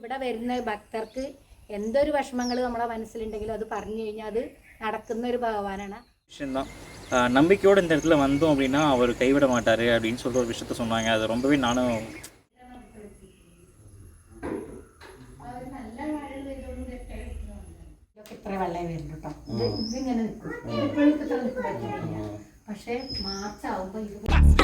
ഇവിടെ വരുന്ന ഭക്തർക്ക് എന്തൊരു വിഷമങ്ങൾ നമ്മുടെ മനസ്സിലുണ്ടെങ്കിലും അത് പറഞ്ഞു കഴിഞ്ഞാൽ அது நடക്കുന്ന ஒரு பகவானாണ്. விஷயம்தான் நம்பிக்கையோடு இந்த இடத்துல வந்தோம் அப்படின்னா அவர் கைவிட மாட்டார் அப்படின்னு சொல்லிட்டு ஒரு விஷயத்த சொன்னாங்க. அது ரொம்பவே நானும் ഇത്ര വെള്ളം വരുന്നു കേട്ടോ. ഇതിങ്ങനെ നിൽക്കും, ഇപ്പോഴത്തെ ഇത്ര നിൽക്കാൻ പറ്റില്ല. പക്ഷേ മാർച്ച് ആവുമ്പോൾ ഇത്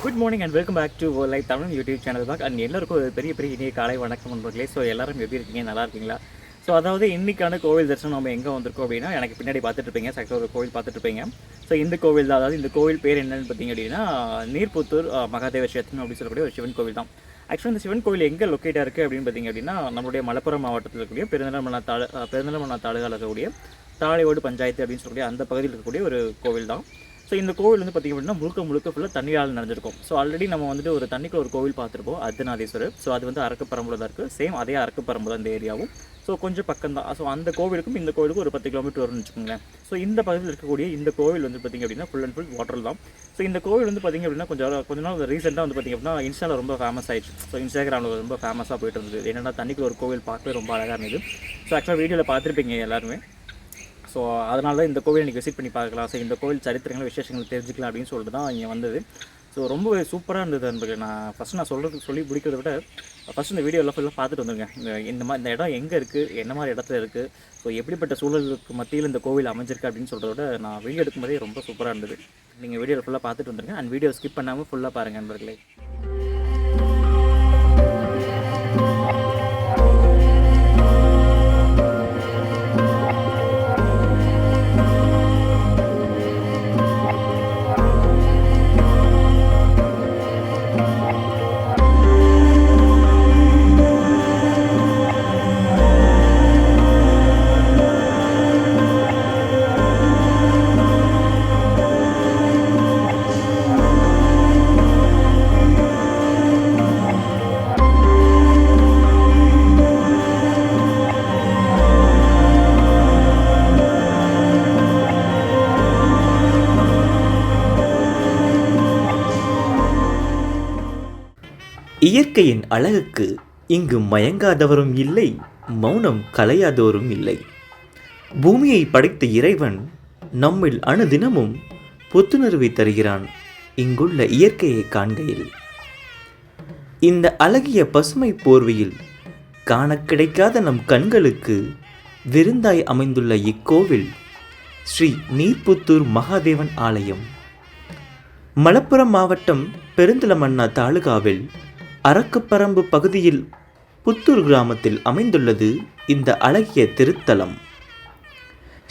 good morning and welcome back to live Tamil YouTube channel தான். அண்ட் எல்லாருக்கும் ஒரு பெரிய பெரிய இனிய காலை வணக்கம் நண்பர்களே. ஸோ எல்லாரும் எப்படி இருக்கீங்க, நல்லா இருக்கீங்களா? ஸோ அதாவது இன்றைக்கான கோவில் தரிசனம் நம்ம எங்கே வந்திருக்கோம் அப்படின்னா, எனக்கு பின்னாடி பார்த்துட்ருப்பீங்க சக்தி ஒரு கோவில் பார்த்துட்ருப்பீங்க. ஸோ இந்த கோவில் தான், அதாவது இந்த கோவில் பேர் என்னென்னு பார்த்தீங்க அப்படின்னா நீர்புத்தூர் மகாதேவ கஷேத்திரம் அப்படின்னு சொல்லக்கூடிய ஒரு சிவன் கோவில் தான். ஆக்சுவலாக இந்த சிவன் கோவில் எங்கே லொக்கேட்டாக இருக்குது அப்படின்னு பார்த்தீங்க அப்படின்னா, நம்மளுடைய மலப்புரம் மாவட்டத்தில் இருக்கக்கூடிய பெருந்தலைமன்னா தாலுகாவில் இருக்கக்கூடிய தாளையோடு பஞ்சாயத்து அப்படின்னு சொல்லக்கூடிய அந்த பகுதியில் இருக்கக்கூடிய ஒரு கோவில் தான். ஸோ இந்த கோவில் வந்து பார்த்திங்க அப்படின்னா முழுக்க ஃபுல்லாக தண்ணியால் நடந்திருக்கும். ஸோ ஆல்ரெடி நம்ம வந்துட்டு ஒரு தண்ணிக்குள்ள ஒரு கோவில் பார்த்துருப்போம், அர்த்தநாதீஸ்வரர். ஸோ அது வந்து அரக்கப்பரம்புல தான் இருக்குது. சேம் அதே அரக்கப்பரம்பு தான் இந்த ஏரியாவும். ஸோ கொஞ்சம் பக்கம் தான். ஸோ அந்த கோவிலுக்கும் இந்த கோவிலுக்கும் ஒரு 10 கிலோமீட்டர் வரும்னு வச்சுக்கோங்களேன். ஸோ இந்த பகுதியில் இருக்கக்கூடிய இந்த கோவில் வந்து பார்த்திங்க அப்படின்னா ஃபுல் அண்ட் ஃபுல் வாட்டர் தான். ஸோ இந்த கோவில் வந்து பார்த்திங்க அப்படின்னா கொஞ்ச நாள் ரீசெண்டாக வந்து பார்த்திங்க அப்படின்னா இன்ஸ்டாவில் ரொம்ப ஃபேமஸ் ஆயிடுச்சு. ஸோ இன்ஸ்டாகிராமில் ரொம்ப ஃபேமஸாக போயிட்டு இருந்தது. என்னென்னா தண்ணிக்குள்ள ஒரு கோவில் பார்க்கவே ரொம்ப அழகாக இருந்தது. ஸோ ஆக்சுவலாக வீடியோவில் பார்த்துருப்பீங்க எல்லாருமே. ஸோ அதனால தான் இந்த கோவில் இன்றைக்கி விசிட் பண்ணி பார்க்கலாம். ஸோ இந்த கோவில் சரித்திரங்கள் விசேஷங்கள் தெரிஞ்சுக்கலாம் அப்படின்னு சொல்லிட்டு தான் இங்கே வந்தது. ஸோ ரொம்ப சூப்பராக இருந்தது நண்பர்களே. நான் சொல்லி பிடிக்கிறத விட ஃபஸ்ட்டு இந்த வீடியோவில் ஃபுல்லாக பார்த்துட்டு வந்துருங்க. இந்த இடம் எங்கே இருக்குது, என்ன மாதிரி இடத்துல இருக்குது, ஸோ எப்படிப்பட்ட சூழலுக்கு மத்தியில் இந்த கோவில் அமைஞ்சிருக்கு அப்படின்னு சொல்கிறத விட நான் வீடியோ எடுக்கும்போதே ரொம்ப சூப்பராக இருந்தது. நீங்கள் வீடியோவில் ஃபுல்லாக பார்த்துட்டு வந்துருங்க. அண்ட் வீடியோ ஸ்கிப் பண்ணாமல் ஃபுல்லாக பாருங்கள் நண்பர்களே. இயற்கையின் அழகுக்கு இங்கு மயங்காதவரும் இல்லை, மௌனம் கலையாதோரும் இல்லை. பூமியை படைத்த இறைவன் நம்மில் அணுதினமும் புத்துணர்வை தருகிறான் இங்குள்ள இயற்கையை காண்கையில். இந்த அழகிய பசுமை போர்வையில் காண கிடைக்காத நம் கண்களுக்கு விருந்தாய் அமைந்துள்ள இக்கோவில் ஸ்ரீ நீர்புத்தூர் மகாதேவன் ஆலயம். மலப்புரம் மாவட்டம் பெருந்தலைமன்னா தாலுகாவில் அரக்கப்பரம்பு பகுதியில் புத்தூர் கிராமத்தில் அமைந்துள்ளது இந்த அழகிய திருத்தலம்.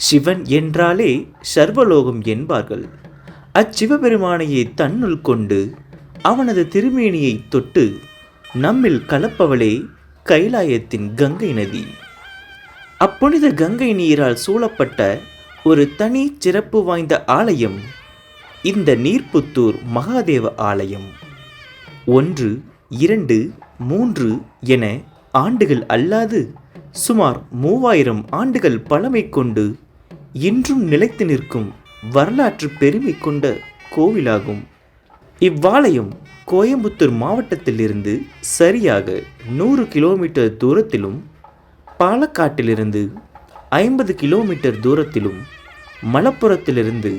சிவன் என்றாலே சர்வலோகம் என்பார்கள். அச்சிவபெருமானையை தன்னுள் கொண்டு அவனது திருமேனியை தொட்டு நம்மில் கலப்பவளே கைலாயத்தின் கங்கை நதி. அப்புனித கங்கை நீரால் சூழப்பட்ட ஒரு தனி சிறப்பு வாய்ந்த ஆலயம் இந்த நீர்புத்தூர் மகாதேவ ஆலயம். 1, 2, 3 என ஆண்டுகள் அல்லாது சுமார் 3000 ஆண்டுகள் பழமை கொண்டு இன்றும் நிலைத்து நிற்கும் வரலாற்று பெருமை கொண்ட கோவிலாகும். இவ்வாலயம் கோயம்புத்தூர் மாவட்டத்திலிருந்து சரியாக 100 கிலோமீட்டர் தூரத்திலும், பாலக்காட்டிலிருந்து 50 கிலோமீட்டர் தூரத்திலும், மலப்புரத்திலிருந்து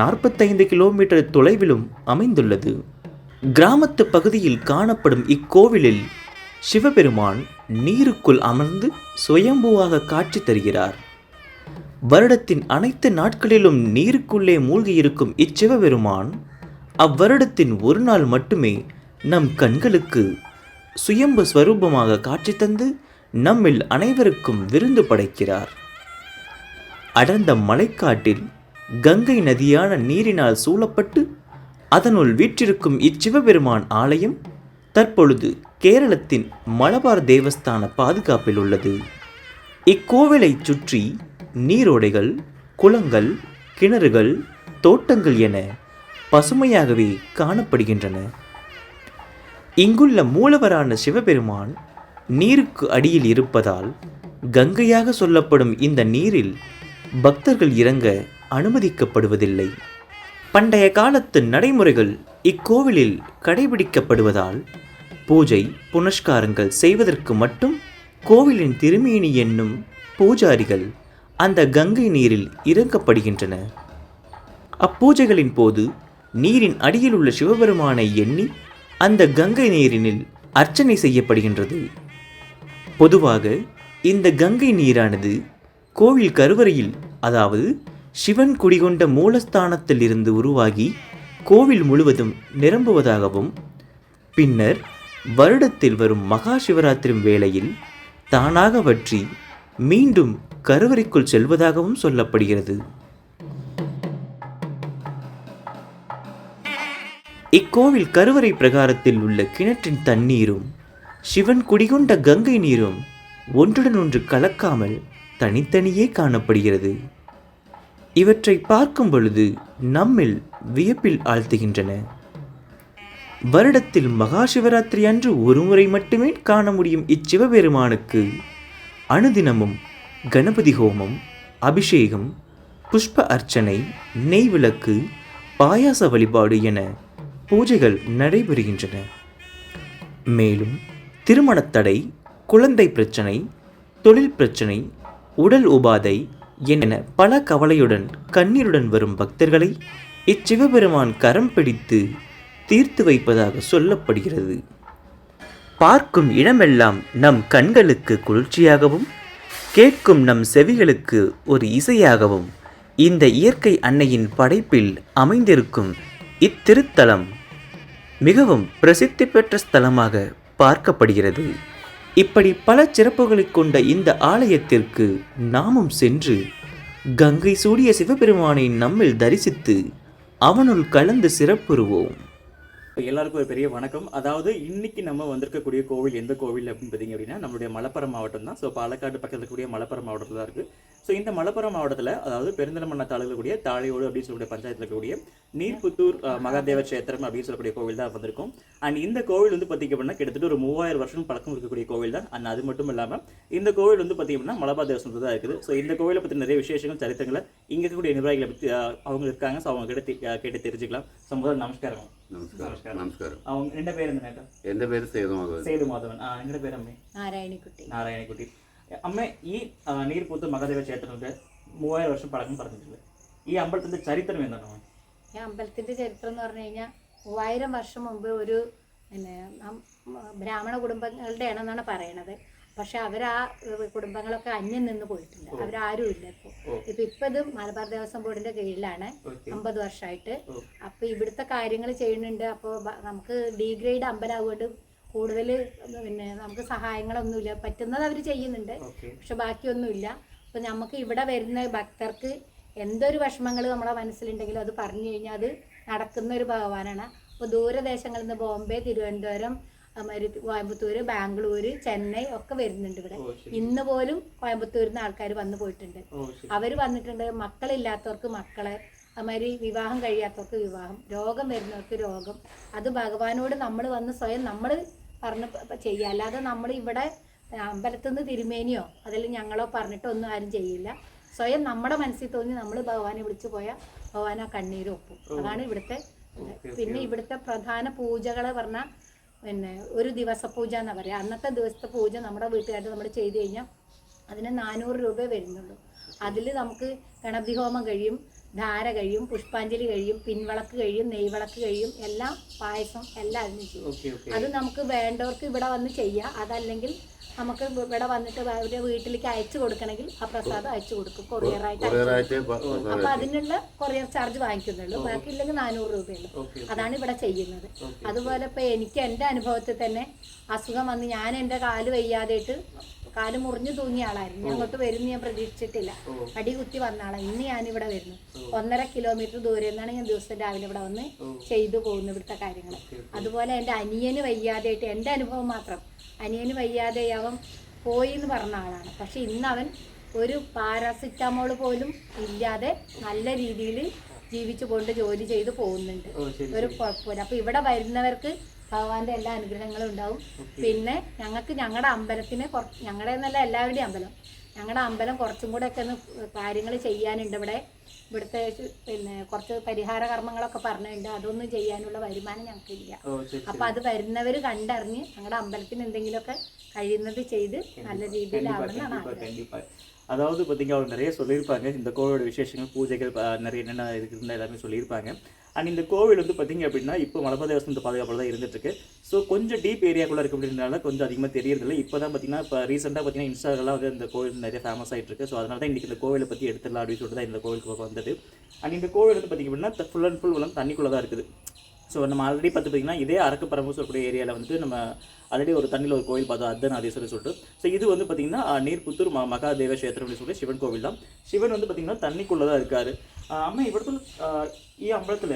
45 கிலோமீட்டர் தொலைவிலும் அமைந்துள்ளது. கிராமத்து பகுதியில் காணப்படும் இக்கோவிலில் சிவபெருமான் நீருக்குள் அமர்ந்து சுயம்புவாக காட்சி தருகிறார். வருடத்தின் அனைத்து நாட்களிலும் நீருக்குள்ளே மூழ்கியிருக்கும் இச்சிவபெருமான் அவ்வருடத்தின் ஒரு நாள் மட்டுமே நம் கண்களுக்கு சுயம்பு ஸ்வரூபமாக காட்சி தந்து நம்மில் அனைவருக்கும் விருந்து படைக்கிறார். அடர்ந்த மலைக்காட்டில் கங்கை நதியான நீரினால் சூழப்பட்டு அதனுள் வீற்றிருக்கும் இச்சிவபெருமான் ஆலயம் தற்பொழுது கேரளத்தின் மலபார் தேவஸ்தான பாதுகாப்பில் உள்ளது. இக்கோவிலை சுற்றி நீரோடைகள், குளங்கள், கிணறுகள், தோட்டங்கள் என பசுமையாகவே காணப்படுகின்றன. இங்குள்ள மூலவரான சிவபெருமான் நீருக்கு அடியில் இருப்பதால் கங்கையாக சொல்லப்படும் இந்த நீரில் பக்தர்கள் இறங்க அனுமதிக்கப்படுவதில்லை. பண்டைய காலத்து நடைமுறைகள் இக்கோவிலில் கடைபிடிக்கப்படுவதால் பூஜை புனஸ்காரங்கள் செய்வதற்கு மட்டும் கோவிலின் திருமேனி என்னும் பூஜாரிகள் அந்த கங்கை நீரில் இறக்கப்படுகின்றன. அப்பூஜைகளின் போது நீரின் அடியில் உள்ள சிவபெருமானை எண்ணி அந்த கங்கை நீரினில் அர்ச்சனை செய்யப்படுகின்றது. பொதுவாக இந்த கங்கை நீரானது கோவில் கருவறையில், அதாவது சிவன் குடிகொண்ட மூலஸ்தானத்தில் இருந்து உருவாகி கோவில் முழுவதும் நிரம்புவதாகவும் பின்னர் வருடத்தில் வரும் மகா சிவராத்திரி வேளையில் தானாக வற்றி மீண்டும் கருவறைக்குள் செல்வதாகவும் சொல்லப்படுகிறது. இக்கோவில் கருவறை பிரகாரத்தில் உள்ள கிணற்றின் தண்ணீரும் சிவன் குடிகொண்ட கங்கை நீரும் ஒன்றுடன் ஒன்று கலக்காமல் தனித்தனியே காணப்படுகிறது. இவற்றை பார்க்கும் பொழுது நம்மில் வியப்பில் ஆழ்த்துகின்றன. வருடத்தில் மகா சிவராத்திரி அன்று ஒருமுறை மட்டுமே காண முடியும் இச்சிவபெருமானுக்கு அனுதினமும் கணபதி ஹோமம், அபிஷேகம், புஷ்ப அர்ச்சனை, நெய் விளக்கு, பாயாச வழிபாடு என பூஜைகள் நடைபெறுகின்றன. மேலும் திருமணத்தடை, குழந்தை பிரச்சனை, தொழில் பிரச்சனை, உடல் உபாதை என பல கவலையுடன் கண்ணீருடன் வரும் பக்தர்களை இச்சிவபெருமான் கரம் பிடித்து தீர்த்து வைப்பதாக சொல்லப்படுகிறது. பார்க்கும் இடமெல்லாம் நம் கண்களுக்கு குளிர்ச்சியாகவும் கேட்கும் நம் செவிகளுக்கு ஒரு இசையாகவும் இந்த இயற்கை அன்னையின் படைப்பில் அமைந்திருக்கும் இத்திருத்தலம் மிகவும் பிரசித்தி பெற்ற ஸ்தலமாக பார்க்கப்படுகிறது. இப்படி பல சிறப்புகளை கொண்ட இந்த ஆலயத்திற்கு நாமும் சென்று கங்கை சூடிய சிவபெருமானை நம்மில் தரிசித்து அவனுள் கலந்து சிறப்புறுவோம். எல்லாருக்கும் ஒரு பெரிய வணக்கம். அதாவது இன்னைக்கு நம்ம வந்திருக்கக்கூடிய கோவில் எந்த கோவில் அப்படின்னு பார்த்தீங்க அப்படின்னா நம்மளுடைய மலப்புரம் மாவட்டம் தான். ஸோ பாலக்காடு பக்கத்தில் இருக்கக்கூடிய மலப்புரம் மாவட்டத்தில் தான் இருக்குது. ஸோ இந்த மலப்புரம் மாவட்டத்தில் அதாவது பெருந்தலமண்ண தாலுகக்கூடிய தாழையோடு அப்படின்னு சொல்லக்கூடிய பஞ்சாயத்தில் இருக்கக்கூடிய நீர்புத்தூர் மகாதேவ கஷேத்திரம் அப்படின்னு சொல்லக்கூடிய கோவில் தான் வந்திருக்கும். அண்ட் இந்த கோவில் வந்து பார்த்தீங்க அப்படின்னா கிட்டத்தட்ட ஒரு 3000 வருஷம் பழக்கம் இருக்கக்கூடிய கோவில் தான். அண்ட் அது மட்டும் இல்லாமல் இந்த கோவில் வந்து பார்த்தீங்க அப்படின்னா மலபார் தேவஸ்தானத்தில் தான் இருக்குது. ஸோ இந்த கோவிலை பற்றி நிறைய விசேஷங்கள் சரித்திரங்களை இங்கே இருக்கக்கூடிய நிர்வாகிகளை பற்றி அவங்க இருக்காங்க. ஸோ அவங்க கிட்ட கேட்டு தெரிஞ்சுக்கலாம். ஸோ முதல்ல நமஸ்காரம். നമസ്കാരം. എന്റെ പേര് എന്റെ പേര് സേതു മാധവൻ. നിങ്ങളുടെ പേര് അമ്മേ? നാരായണിക്കുട്ടി. അമ്മ ഈ നീർപൂത്ത് മഹാദേവ ക്ഷേത്രത്തിന്റെ 3000 വർഷം പഴക്കം പറഞ്ഞിട്ടുണ്ട്. ഈ അമ്പലത്തിന്റെ ചരിത്രം എന്താണ്? ഈ അമ്പലത്തിന്റെ ചരിത്രം എന്ന് പറഞ്ഞു കഴിഞ്ഞാൽ 3000 വർഷം മുമ്പ് ഒരു ബ്രാഹ്മണ കുടുംബങ്ങളുടെ ആണെന്നാണ് പറയണത്. പക്ഷെ അവരാ കുടുംബങ്ങളൊക്കെ അന്യം നിന്ന് പോയിട്ടുണ്ട്. അവരാരും ഇല്ല ഇപ്പൊ ഇത് മലബാർ ദേവസ്വം ബോർഡിന്റെ കീഴിലാണ് 50 വർഷമായിട്ട്. അപ്പൊ ഇവിടുത്തെ കാര്യങ്ങൾ ചെയ്യുന്നുണ്ട്. അപ്പോൾ നമുക്ക് ഡീഗ്രേഡ് അമ്പലമാവുകൊണ്ട് കൂടുതൽ പിന്നെ നമുക്ക് സഹായങ്ങളൊന്നുമില്ല. പറ്റുന്നത് അവർ ചെയ്യുന്നുണ്ട്, പക്ഷെ ബാക്കിയൊന്നുമില്ല. അപ്പൊ നമുക്ക് ഇവിടെ വരുന്ന ഭക്തർക്ക് എന്തൊരു വിഷമങ്ങൾ നമ്മുടെ മനസ്സിലുണ്ടെങ്കിലും അത് പറഞ്ഞു കഴിഞ്ഞാൽ അത് നടക്കുന്ന ഒരു ഭഗവാനാണ്. അപ്പോൾ ദൂരദേശങ്ങളിൽ നിന്ന് ബോംബെ, തിരുവനന്തപുരം, കോയമ്പത്തൂർ, ബാംഗ്ലൂർ, ചെന്നൈ ഒക്കെ വരുന്നുണ്ട് ഇവിടെ. ഇന്ന് പോലും കോയമ്പത്തൂരിൽ നിന്ന് ആൾക്കാർ വന്നു പോയിട്ടുണ്ട്. അവർ വന്നിട്ടുണ്ട്. മക്കളില്ലാത്തവർക്ക് മക്കളെ, അതുമാതിരി വിവാഹം കഴിയാത്തവർക്ക് വിവാഹം, രോഗം വരുന്നവർക്ക് രോഗം. അത് ഭഗവാനോട് നമ്മൾ വന്ന് സ്വയം നമ്മൾ പറഞ്ഞ് ചെയ്യുക. അല്ലാതെ നമ്മൾ ഇവിടെ അമ്പലത്തിൽ നിന്ന് തിരുമേനിയോ അതിൽ ഞങ്ങളോ പറഞ്ഞിട്ടൊന്നും ആരും ചെയ്യില്ല. സ്വയം നമ്മുടെ മനസ്സിൽ തോന്നി നമ്മൾ ഭഗവാനെ വിളിച്ചു പോയാൽ ഭഗവാൻ ആ കണ്ണീര് ഒപ്പും. അതാണ് ഇവിടുത്തെ. പിന്നെ ഇവിടുത്തെ പ്രധാന പൂജകൾ പറഞ്ഞാൽ പിന്നെ ഒരു ദിവസ പൂജ എന്നാ പറയുക. അന്നത്തെ ദിവസത്തെ പൂജ നമ്മുടെ വീട്ടുകാർ നമ്മൾ ചെയ്ത് കഴിഞ്ഞാൽ അതിന് 400 രൂപ വരുന്നുള്ളൂ. അതിൽ നമുക്ക് ഗണപതി ഹോമം കഴിയും, ധാര കഴിയും, പുഷ്പാഞ്ജലി കഴിയും, പിൻവിളക്ക് കഴിയും, നെയ്വിളക്ക് കഴിയും, എല്ലാം പായസം എല്ലാം അതിന് ചെയ്യും. അത് നമുക്ക് വേണ്ടവർക്ക് ഇവിടെ വന്ന് ചെയ്യാം. അതല്ലെങ്കിൽ നമുക്ക് ഇവിടെ വന്നിട്ട് അവരുടെ വീട്ടിലേക്ക് അയച്ചു കൊടുക്കണമെങ്കിൽ ആ പ്രസാദം അയച്ചു കൊടുക്കും, കൊറിയറായിട്ട്. അപ്പൊ അതിനുള്ള കൊറിയർ ചാർജ് വാങ്ങിക്കുന്നുള്ളൂ. ബാക്കി ഇല്ലെങ്കിൽ 400 രൂപയുള്ളൂ. അതാണ് ഇവിടെ ചെയ്യുന്നത്. അതുപോലെ ഇപ്പൊ എനിക്ക് എൻ്റെ അനുഭവത്തിൽ തന്നെ അസുഖം വന്ന് ഞാൻ എൻ്റെ കാല് വയ്യാതെയിട്ട് കാല് മുറിഞ്ഞു തൂങ്ങിയ ആളായിരുന്നു. ഞാൻ അങ്ങോട്ട് വരുന്നു ഞാൻ പ്രതീക്ഷിച്ചിട്ടില്ല. അടി കുത്തി വന്ന ആളാണ്. ഇന്ന് ഞാനിവിടെ വരുന്നു. 1.5 കിലോമീറ്റർ ദൂരെ നിന്നാണ് ഞാൻ ദിവസം രാവിലെ ഇവിടെ വന്ന് ചെയ്തു പോകുന്നു ഇവിടുത്തെ കാര്യങ്ങൾ. അതുപോലെ എൻ്റെ അനിയന് വയ്യാതെയായിട്ട്, എൻ്റെ അനുഭവം മാത്രം, അനിയന് വയ്യാതെ അവൻ പോയി എന്ന് പറഞ്ഞ ആളാണ്. പക്ഷെ ഇന്ന് അവൻ ഒരു പാരാസിറ്റമോൾ പോലും ഇല്ലാതെ നല്ല രീതിയിൽ ജീവിച്ചു കൊണ്ട് ജോലി ചെയ്ത് പോകുന്നുണ്ട്. ഒരു കുഴപ്പമില്ല. അപ്പോൾ ഇവിടെ വരുന്നവർക്ക് ഭഗവാന്റെ എല്ലാ അനുഗ്രഹങ്ങളും ഉണ്ടാവും. പിന്നെ ഞങ്ങൾക്ക് ഞങ്ങളുടെ അമ്പലത്തിന് ഞങ്ങളുടെ എന്നല്ല എല്ലാവരുടെയും അമ്പലം, ഞങ്ങളുടെ അമ്പലം കുറച്ചും കൂടെ ഒക്കെ ഒന്ന് കാര്യങ്ങൾ ചെയ്യാനുണ്ട്. ഇവിടുത്തെ പിന്നെ കുറച്ച് പരിഹാര കർമ്മങ്ങളൊക്കെ പറഞ്ഞിട്ടുണ്ട്. അതൊന്നും ചെയ്യാനുള്ള വരുമാനം ഞങ്ങൾക്കില്ല. അപ്പം അത് വരുന്നവർ കണ്ടറിഞ്ഞ് ഞങ്ങളുടെ അമ്പലത്തിന് എന്തെങ്കിലുമൊക്കെ കഴിയുന്നത് ചെയ്ത് നല്ല രീതിയിലാവണമെന്നാണ് ആഗ്രഹം. அதாவது பார்த்திங்க அவங்க நிறைய சொல்லியிருப்பாங்க இந்த கோவிலோட விசேஷங்கள் பூஜைகள் நிறைய என்னென்ன இருக்குதுன்னு எல்லாமே சொல்லியிருப்பாங்க. அண்ட் இந்த கோவில் வந்து பார்த்திங்க அப்படின்னா இப்போ மலைப்பாதை தேவஸ்தானம் இந்த பாதுகாப்பில் தான் இருந்துகிட்ருக்கு. ஸோ கொஞ்சம் டீப் ஏரியாக்குள்ளே இருக்க அப்படின்றனால கொஞ்சம் அதிகமாக தெரியறதில்லை. இப்போ தான் பார்த்திங்கன்னா இப்போ ரீசெண்டாக பார்த்திங்கன்னா இன்ஸ்டாகிராமில் வந்து இந்த கோவில் நிறைய ஃபேமஸ் ஆகிட்டு இருக்கு. ஸோ அதனால தான் இன்றைக்கி இந்த கோவிலை பற்றி எடுத்துடலாம் அப்படின்னு சொல்லிட்டு தான் இந்த கோவிலுக்கு வந்தது. அண்ட் இந்த கோவில் வந்து பார்த்திங்க அப்படின்னா ஃபுல் அண்ட் ஃபுல் வந்து தண்ணிக்குள்ளே தான் இருக்குது. ஸோ நம்ம ஆல்ரெடி பார்த்திங்கன்னா இதே அரக்கு பரம்பு சொல்லக்கூடிய ஏரியாவில் வந்து நம்ம ஆல்ரெடி ஒரு தண்ணியில் ஒரு கோவில் பார்த்தோம், அர்த்தநாதீஸ்வரர் சொல்லிட்டு. ஸோ இது வந்து பார்த்திங்கன்னா நீர்புத்தூர் மகாதேவ க்ஷேத்திரம் அப்படின்னு சொல்லி சிவன் கோவில் தான். சிவன் வந்து பார்த்திங்கன்னா தண்ணிக்குள்ளே தான் இருக்கார். అమ్మ ఇప్పటితో ഈ അമ്പലത്തിൽ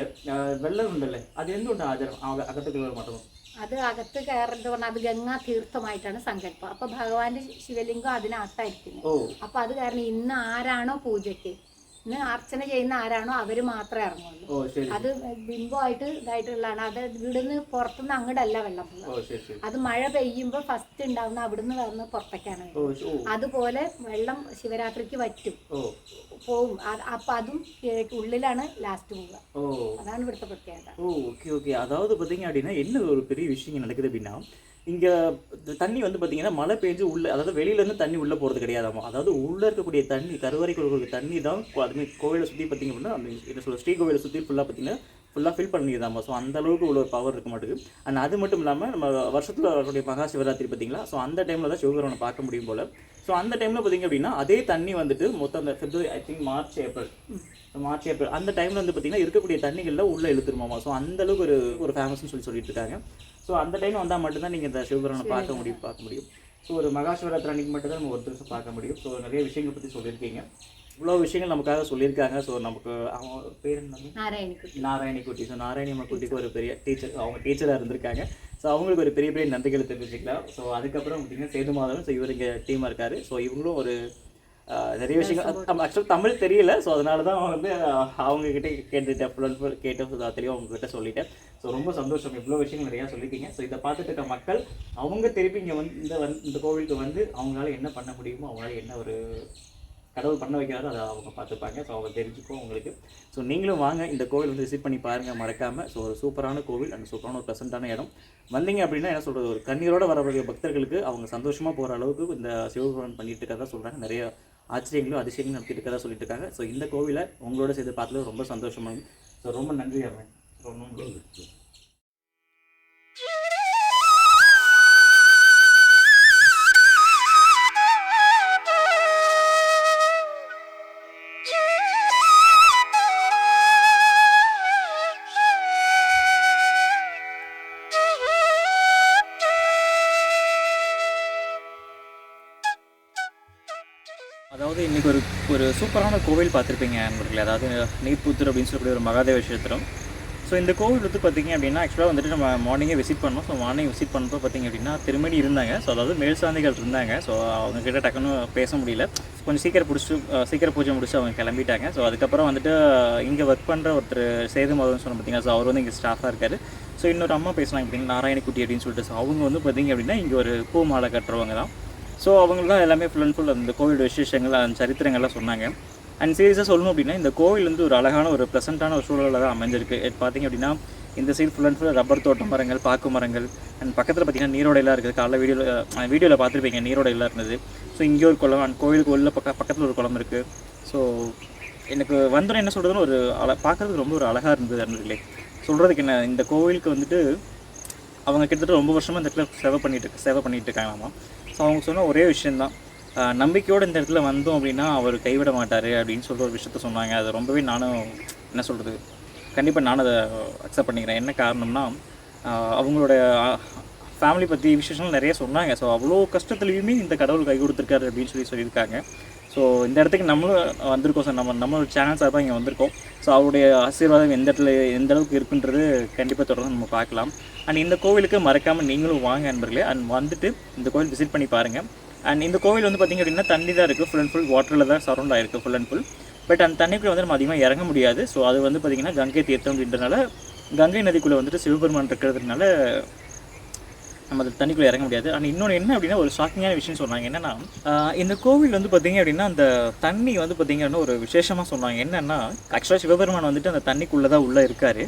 വെള്ളം ഉണ്ടല്ലേ, അത് എന്തുകൊണ്ട് ആചാരം അകത്ത് കയറി മാത്രം? അത് അകത്ത് കയറുന്നത് പറഞ്ഞാൽ അത് ഗംഗാ തീർത്ഥമായിട്ടാണ് സങ്കല്പം. അപ്പൊ ഭഗവാന്റെ ശിവലിംഗം അതിനകത്തായിരിക്കുന്നു. അപ്പൊ അത് കാരണം ഇന്ന് ആരാണോ പൂജയ്ക്ക്, ഇന്ന് അർച്ചന ചെയ്യുന്ന ആരാണോ അവര് മാത്രമേ ഇറങ്ങുള്ളൂ. അത് ബിംബമായിട്ട് ഇതായിട്ടുള്ളതാണ്. അത് ഇവിടുന്ന് പുറത്തുനിന്ന് അങ്ങോട്ടല്ല വെള്ളം പോകുക. അത് മഴ പെയ്യുമ്പോൾ ഫസ്റ്റ് ഉണ്ടാവുന്ന അവിടുന്ന് വന്ന് പുറത്തേക്കാണ്. അതുപോലെ വെള്ളം ശിവരാത്രിക്ക് വറ്റും പോവും. അപ്പൊ അതും ഉള്ളിലാണ് ലാസ്റ്റ് പോവുക. അതാണ് ഇവിടുത്തെ പ്രത്യേകത. Okay okay. அதாவது பார்த்தீங்க அப்படின்னா என்ன ஒரு பெரிய விஷயம் நடக்குது அப்படின்னா, இங்கே தண்ணி வந்து பார்த்தீங்கன்னா மழை பெஞ்சு உள்ளே, அதாவது வெளியிலேருந்து தண்ணி உள்ளே போகிறது கிடையாதாமா. அதாவது உள்ளே இருக்கக்கூடிய தண்ணி, கருவறைக்குள்ள இருக்கிற தண்ணி தான் அதுமாதிரி கோவிலை சுற்றி பார்த்தீங்க அப்படின்னா அந்த என்ன சொல்ல ஸ்ரீ கோவிலை சுற்றி ஃபுல்லாக பார்த்தீங்கன்னா ஃபுல்லாக ஃபில் பண்ணிதாம்மா. ஸோ அந்தளவுக்கு உள்ள ஒரு பவர் இருக்க மாட்டேங்குது. அண்ட் அது மட்டும் இல்லாமல் நம்ம வருஷத்தில் வரக்கூடிய மகா சிவராத்திரி பார்த்தீங்களா, ஸோ அந்த டைமில் தான் சிவபெருமானை பார்க்க முடியும் போல். ஸோ அந்த டைமில் பார்த்தீங்க அப்படின்னா அதே தண்ணி வந்துட்டு மொத்தம் அந்த February I think March April அந்த டைமில் வந்து பார்த்திங்கன்னா இருக்கக்கூடிய தண்ணிகளில் உள்ளே இழுத்துருமாமா. ஸோ அந்தளவுக்கு ஒரு ஃபேமஸ்னு சொல்லிட்டு இருக்காங்க. ஸோ அந்த டைம் வந்தால் மட்டும்தான் நீங்கள் இந்த சிவபெருமானை பார்க்க முடியும். ஸோ ஒரு மகா சிவராத்திரி அன்றைக்கி மட்டும்தான் நம்ம ஒரு வருஷம் பார்க்க முடியும். ஸோ நிறைய விஷயங்களை பற்றி சொல்லியிருக்கீங்க, இவ்வளோ விஷயங்கள் நமக்காக சொல்லியிருக்காங்க. ஸோ நமக்கு அவங்க பேர் என்ன? நாராயணிக்குட்டி. ஸோ நாராயணி அம்மா குட்டிக்கு ஒரு பெரிய டீச்சர், அவங்க டீச்சராக இருந்திருக்காங்க. ஸோ அவங்களுக்கு ஒரு பெரிய பெரிய நன்றிகளை தெரிவிச்சுக்கலாம். ஸோ அதுக்கப்புறம் பார்த்திங்கன்னா சேது மாதவன், ஸோ இவர் இங்கே டீமாக இருக்கார். ஸோ இவங்களும் ஒரு நிறைய விஷயங்கள் ஆக்சுவலாக தமிழ் தெரியல. ஸோ அதனால தான் வந்து அவங்கக்கிட்ட கேட்டுட்டேன், ஃபுல் அண்ட் ஃபுல் கேட்டு தெளிவாக அவங்கக்கிட்ட சொல்லிட்டேன். ஸோ ரொம்ப சந்தோஷம், இவ்வளோ விஷயங்கள் நிறையா சொல்லியிருக்கீங்க. ஸோ இதை பார்த்துட்டு இருக்க மக்கள் அவங்க திருப்பி இங்கே வந்து இந்த கோவிலுக்கு வந்து அவங்களால என்ன பண்ண முடியுமோ, அவங்களால என்ன ஒரு கடவுள் பண்ண வைக்கிறாரோ அதை அவங்க பார்த்துப்பாங்க. ஸோ அவங்க தெரிஞ்சுக்கும் உங்களுக்கு. ஸோ நீங்களும் வாங்க, இந்த கோவில் வந்து விசிட் பண்ணி பாருங்கள் மறக்காமல். ஸோ ஒரு சூப்பரான கோவில், அந்த சூப்பரான ஒரு ப்ளசண்ட்டான இடம். வந்தீங்க அப்படின்னா என்ன சொல்கிறது, ஒரு கண்ணீரோடு வரக்கூடிய பக்தர்களுக்கு அவங்க சந்தோஷமாக போகிற அளவுக்கு இந்த சிவபெருமான் பண்ணிட்டு இருக்கறதா சொல்கிறாங்க. நிறைய ஆச்சரியங்களும் அதிசயங்களும் நடத்திட்டு இருக்கறதா சொல்லிட்டு இருக்காங்க. ஸோ இந்த கோவிலை உங்களோட சேர்ந்து பார்த்தது ரொம்ப சந்தோஷமாக. ஸோ ரொம்ப நன்றி அவன். ரொம்ப அதாவது இன்றைக்கி ஒரு சூப்பரான கோவில் பார்த்துருப்பீங்க நண்பர்களே. அதாவது நீர்புத்தூர் அப்படின்னு சொல்லக்கூடிய ஒரு மகாதேவ க்ஷேத்திரம். ஸோ இந்த கோவில் வந்து பார்த்திங்க அப்படின்னா ஆக்சுவலாக வந்துட்டு நம்ம மார்னிங்கே விசிட் பண்ணோம். ஸோ மார்னிங் விசிட் பண்ணுறப்போ பார்த்திங்க அப்படின்னா திருமணி இருந்தாங்க. ஸோ அதாவது மேல் சாந்திகள் இருந்தாங்க. ஸோ அவங்கக்கிட்ட டக்குன்னு பேச முடியல. கொஞ்சம் சீக்கிரம் பூஜை முடிச்சு அவங்க கிளம்பிட்டாங்க. ஸோ அதுக்கப்புறம் வந்துட்டு இங்கே ஒர்க் பண்ணுற ஒருத்தர் சேது மாதவன் சொன்ன பார்த்திங்கன்னா, ஸோ அவர் வந்து இங்கே ஸ்டாஃபாக இருக்கார். ஸோ இன்னொரு அம்மா பேசுனாங்க அப்படின்னா நாராயணிக்குட்டி அப்படின்னு சொல்லிட்டு. ஸோ அவங்க வந்து பார்த்திங்க அப்படின்னா இங்கே ஒரு பூ மாலை கட்டுறவங்க தான். ஸோ அவங்களாம் எல்லாமே ஃபுல் அண்ட் ஃபுல் அந்த கோவிலோட விசேஷங்கள், அந்த சரித்திரங்கள்லாம் சொன்னாங்க. அண்ட் சீரியஸாக சொல்லணும் அப்படின்னா இந்த கோவில் வந்து ஒரு அழகான ஒரு ப்ளசண்ட்டான ஒரு சூழலில் தான் அமைஞ்சிருக்கு. பார்த்திங்க அப்படின்னா இந்த side full and full rubber தோட்ட மரங்கள், பாக்கு மரங்கள், அண்ட் பக்கத்தில் பார்த்திங்கன்னா நீரோடையெல்லாம் இருக்குது. காலைல வீடியோவில் பார்த்துருப்பீங்க, நீரோடையெல்லாம் இருந்தது. ஸோ இங்கே ஒரு குளம், அண்ட் கோவிலுக்கு உள்ள பக்கத்தில் ஒரு குளம் இருக்குது. ஸோ எனக்கு வந்தோம் என்ன சொல்கிறதுன்னு ஒரு பார்க்குறதுக்கு ரொம்ப ஒரு அழகாக இருந்தது அருமையிலே. சொல்கிறதுக்கு என்ன, இந்த கோவிலுக்கு வந்துட்டு அவங்க கிட்டத்தட்ட ரொம்ப வருஷமாக இந்த இடத்துல சேவை பண்ணிகிட்டு இருக்காங்களாமா. ஸோ அவங்க சொன்ன ஒரே விஷயந்தான், நம்பிக்கையோடு இந்த இடத்துல வந்தோம் அப்படின்னா அவர் கைவிட மாட்டார் அப்படின்னு சொல்கிற ஒரு விஷயத்த சொன்னாங்க. அது ரொம்பவே நானும் என்ன சொல்கிறது, கண்டிப்பாக நானும் அதை அக்செப்ட் பண்ணிக்கிறேன். என்ன காரணம்னா அவங்களோட ஃபேமிலி பற்றி விசேஷங்கள் நிறைய சொன்னாங்க. ஸோ அவ்வளோ கஷ்டத்துலேயுமே இந்த கடவுள் கை கொடுத்துருக்காரு அப்படின்னு சொல்லியிருக்காங்க. ஸோ இந்த இடத்துக்கு நம்மளும் வந்திருக்கோம் சார், நம்மளோட சேனல் சார்பாக இங்கே வந்திருக்கோம். ஸோ அவருடைய ஆசீர்வாதம் எந்த அளவுக்கு இருக்குன்றது கண்டிப்பாக தொடர்ந்து நம்ம பார்க்கலாம். அண்ட் இந்த கோவிலுக்கு மறக்காமல் நீங்களும் வாங்க நண்பர்களே. அண்ட் வந்துட்டு இந்த கோவில் விசிட் பண்ணி பாருங்கள். அண்ட் இந்த கோவில் வந்து பார்த்திங்க அப்படின்னா தண்ணி தான் இருக்குது, ஃபுல் அண்ட் ஃபுல் வாட்டரில் தான் சரௌண்ட் ஆகிருக்கு ஃபுல் அண்ட் ஃபுல். பட் அந்த தண்ணிக்குள்ளே வந்து நம்ம அதிகமாக இறங்க முடியாது. ஸோ அது வந்து பார்த்திங்கன்னா கங்கை தீர்த்தம் அப்படின்றனால கங்கை நதிக்குள்ளே வந்துட்டு சிவபெருமான் இருக்கிறதுனால நம்ம அந்த தண்ணிக்குள்ளே இறங்க முடியாது. அண்ட் இன்னொன்று என்ன அப்படின்னா ஒரு ஷாக்கிங்கான விஷயம் சொன்னாங்க. என்னென்னா இந்த கோவில் வந்து பார்த்திங்க அப்படின்னா அந்த தண்ணி வந்து பார்த்திங்க அப்படின்னா ஒரு விசேஷமாக சொன்னாங்க. என்னென்னா ஆக்சுவலாக சிவபெருமான் வந்துட்டு அந்த தண்ணிக்குள்ளே தான் உள்ளே இருக்கார்.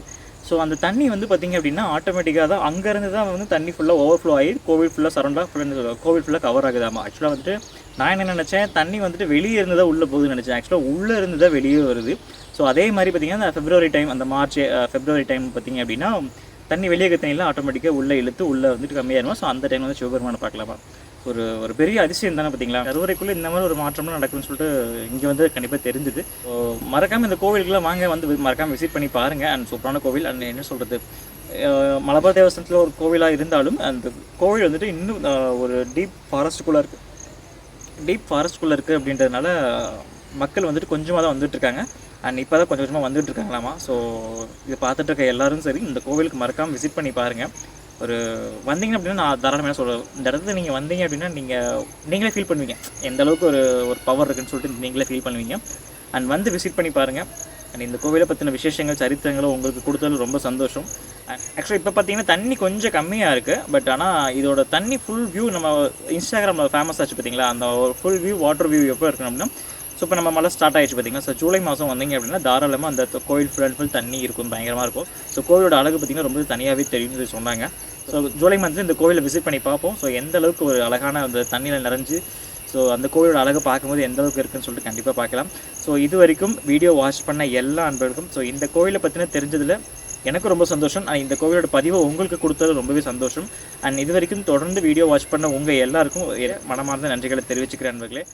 ஸோ அந்த தண்ணி வந்து பார்த்திங்க அப்படின்னா ஆட்டோமேட்டிக்காக தான் அங்கேருந்து தான் வந்து தண்ணி ஃபுல்லாக ஓவர்ஃப்ளோ ஆகி கோவில் ஃபுல்லாக சரௌண்டாக கோவில் ஃபுல்லாக கவர் ஆகுதாமா. ஆக்சுவலாக வந்துட்டு நான் என்ன நினச்சேன், தண்ணி வந்துட்டு வெளியே இருந்து தான் உள்ளே போகுதுன்னு நினச்சேன். ஆக்சுவலாக உள்ளே இருந்து தான் வெளியே வருது. ஸோ அதே மாதிரி பார்த்திங்கன்னா அந்த ஃபெப்ரவரி டைம், அந்த ஃபெப்ரவரி டைம் பார்த்திங்க அப்படின்னா தண்ணி வெளியே தண்ணியில் ஆட்டோமேட்டிக்காக உள்ளே இழுத்து உள்ளே வந்துட்டு கம்மியாயிருமா. ஸோ அந்த டைம் வந்து சிவபெருமானை பார்க்கலாமா. ஒரு பெரிய அதிசயம் தானே பார்த்தீங்களா. கருவறைக்குள்ளே இந்த மாதிரி ஒரு மாற்றம்லாம் நடக்குதுன்னு சொல்லிட்டு இங்கே வந்து கண்டிப்பாக தெரிஞ்சுது. ஸோ மறக்காமல் இந்த கோவிலுக்குலாம் வாங்க, வந்து மறக்காமல் விசிட் பண்ணி பாருங்கள். அண்ட் சூப்பரான கோவில். அண்ட் என்ன சொல்கிறது, மலபார் தேவஸ்தானத்தில் ஒரு கோவிலாக இருந்தாலும் அந்த கோவில் வந்துட்டு இன்னும் ஒரு டீப் ஃபாரஸ்ட்டுக்குள்ளே இருக்குது அப்படின்றதுனால மக்கள் வந்துட்டு கொஞ்சமாக தான் வந்துட்டுருக்காங்க. அண்ட் இப்போ தான் கொஞ்சம் கொஞ்சமாக வந்துட்டு இருக்காங்களாமா. ஸோ இதை பார்த்துட்டு இருக்க எல்லோரும் சரி இந்த கோவிலுக்கு மறக்காமல் விசிட் பண்ணி பாருங்கள். வந்தீங்க அப்படின்னா நான் தாராளமாக சொல்கிறேன், இந்த இடத்துல நீங்கள் வந்தீங்க அப்படின்னா நீங்களே ஃபீல் பண்ணுவீங்க எந்த அளவுக்கு ஒரு பவர் இருக்குன்னு சொல்லிட்டு நீங்களே ஃபீல் பண்ணுவீங்க. அண்ட் வந்து விசிட் பண்ணி பாருங்கள். அண்ட் இந்த கோவிலை பற்றின விசேஷங்கள் சரித்திரங்களும் உங்களுக்கு கொடுத்தது ரொம்ப சந்தோஷம். அண்ட் ஆக்சுவலாக இப்போ பார்த்தீங்கன்னா தண்ணி கொஞ்சம் கம்மியாக இருக்குது. பட் ஆனால் இதோட தண்ணி ஃபுல் வியூ நம்ம இன்ஸ்டாகிராமில் ஃபேமஸ் ஆச்சு பார்த்தீங்களா, அந்த ஃபுல் வியூ வாட்டர் வியூ எப்போ இருக்கணும் அப்படின்னா, ஸோ இப்போ நம்ம மழை ஸ்டார்ட் ஆகிடுச்சு பார்த்திங்கன்னா. ஸோ ஜூலை மாதம் வந்தீங்க அப்படின்னா தாராளமாக அந்த கோவில் ஃபுல் அண்ட் ஃபுல் தண்ணி இருக்கும், பயங்கரமாக இருக்கும். ஸோ கோவிலோட அழகு பார்த்திங்கன்னா ரொம்ப தனியாகவே தெரியும்னு சொன்னாங்க. ஸோ ஜூலை மந்த்தில் இந்த கோவிலை விசிட் பண்ணி பார்ப்போம். ஸோ எந்த அளவுக்கு ஒரு அழகான அந்த தண்ணியில் நிறைஞ்சு ஸோ அந்த கோவிலோட அழகை பார்க்கும்போது எந்த அளவுக்கு இருக்குன்னு சொல்லிட்டு கண்டிப்பாக பார்க்கலாம். ஸோ இது வரைக்கும் வீடியோ வாட்ச் பண்ண எல்லா அன்பர்களுக்கும் ஸோ இந்த கோவிலை பற்றின தெரிஞ்சதில் எனக்கு ரொம்ப சந்தோஷம். இந்த கோவிலோட பதிவை உங்களுக்கு கொடுத்தது ரொம்பவே சந்தோஷம். அண்ட் இது வரைக்கும் தொடர்ந்து வீடியோ வாட்ச் பண்ண உங்கள் எல்லாருக்கும் மனமார்ந்த நன்றிகளை தெரிவிச்சுக்கிறேன் நண்பர்களே.